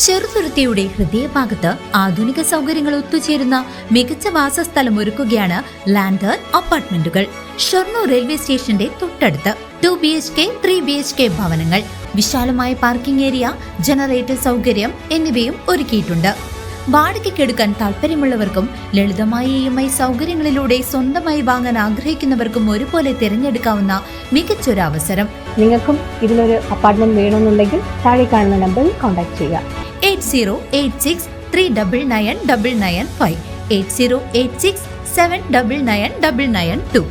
ചെറുതുരുത്തിയുടെ ഹൃദയഭാഗത്ത് ആധുനിക സൗകര്യങ്ങൾ ഒത്തുചേരുന്ന മികച്ച വാസസ്ഥലം ഒരുക്കുകയാണ് ലാൻഡർ അപ്പാർട്ട്മെന്റുകൾ. ഷൊർണൂർ റെയിൽവേ സ്റ്റേഷന്റെ തൊട്ടടുത്ത് 2 BHK 3 BHK ഭവനങ്ങൾ, വിശാലമായ പാർക്കിംഗ് ഏരിയ, ജനറേറ്റർ സൗകര്യം എന്നിവയും ഒരുക്കിയിട്ടുണ്ട്. വാടകയ്ക്കെടുക്കാൻ താല്പര്യമുള്ളവർക്കും ലളിതമായ EMI സൗകര്യങ്ങളിലൂടെ സ്വന്തമായി വാങ്ങാൻ ആഗ്രഹിക്കുന്നവർക്കും ഒരുപോലെ തിരഞ്ഞെടുക്കാവുന്ന മികച്ചൊരു അവസരം. നിങ്ങൾക്കും ഇതിലൊരു അപ്പാർട്ട്മെന്റ് വേണമെന്നുണ്ടെങ്കിൽ താഴെ കാണുന്ന നമ്പറിൽ കോൺടാക്ട് ചെയ്യുക. 8086399995 8086799992.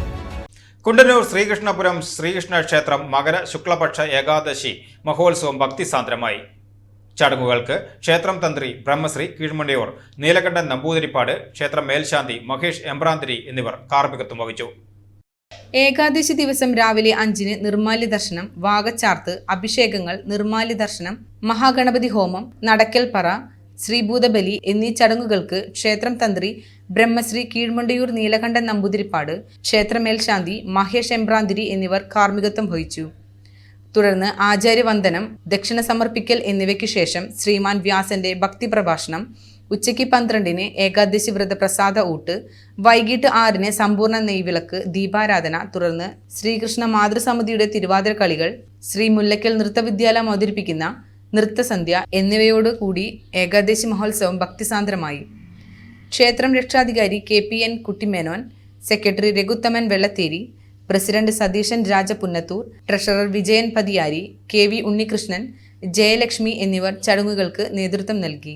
കുണ്ടന്നൂർ ശ്രീകൃഷ്ണപുരം ശ്രീകൃഷ്ണ ക്ഷേത്രം മകര ശുക്ലപക്ഷ ഏകാദശി മഹോത്സവം ഭക്തിസാന്ദ്രമായി. ചടങ്ങുകൾക്ക് ക്ഷേത്രം തന്ത്രി ബ്രഹ്മശ്രീ കീഴ്മണ്ടിയൂർ നീലകണ്ഠൻ നമ്പൂതിരിപ്പാട്, ക്ഷേത്രം മേൽശാന്തി മഹേഷ് എമ്പ്രാന്തിരി എന്നിവർ കാർമ്മികത്വം വഹിച്ചു. ഏകാദശി ദിവസം രാവിലെ 5-ന് നിർമ്മാല്യ ദർശനം, വാകച്ചാർത്ത്, അഭിഷേകങ്ങൾ, നിർമ്മാല്യ ദർശനം, മഹാഗണപതി ഹോമം, നടക്കൽപ്പറ, ശ്രീഭൂതബലി എന്നീ ചടങ്ങുകൾക്ക് ക്ഷേത്രം തന്ത്രി ബ്രഹ്മശ്രീ കീഴ്മണ്ടിയൂർ നീലകണ്ഠൻ നമ്പൂതിരിപ്പാട്, ക്ഷേത്ര മേൽശാന്തി മഹേഷ് എമ്പ്രാന്തിരി എന്നിവർ കാർമ്മികത്വം വഹിച്ചു. തുടർന്ന് ആചാര്യവന്ദനം, ദക്ഷിണ സമർപ്പിക്കൽ എന്നിവയ്ക്കു ശേഷം ശ്രീമാൻ വ്യാസന്റെ ഭക്തി പ്രഭാഷണം, ഉച്ചയ്ക്ക് 12-ന് ഏകാദശി വ്രത പ്രസാദ ഊട്ട്, വൈകിട്ട് 6-ന് സമ്പൂർണ്ണ നെയ്വിളക്ക്, ദീപാരാധന, തുടർന്ന് ശ്രീകൃഷ്ണ മാതൃസമിതിയുടെ തിരുവാതിര കളികൾ, ശ്രീ മുല്ലക്കൽ നൃത്തവിദ്യാലയം അവതരിപ്പിക്കുന്ന നൃത്തസന്ധ്യ എന്നിവയോട് കൂടി ഏകാദശി മഹോത്സവം ഭക്തിസാന്ദ്രമായി. ക്ഷേത്രം രക്ഷാധികാരി KPN Kuttimenon, secretary Raghuthaman Vellatheri, president Satheesan Rajapunnathur, treasurer Vijayan Pathiyari, KV Unnikrishnan, Jayalakshmi എന്നിവർ ചടങ്ങുകൾക്ക് നേതൃത്വം നൽകി.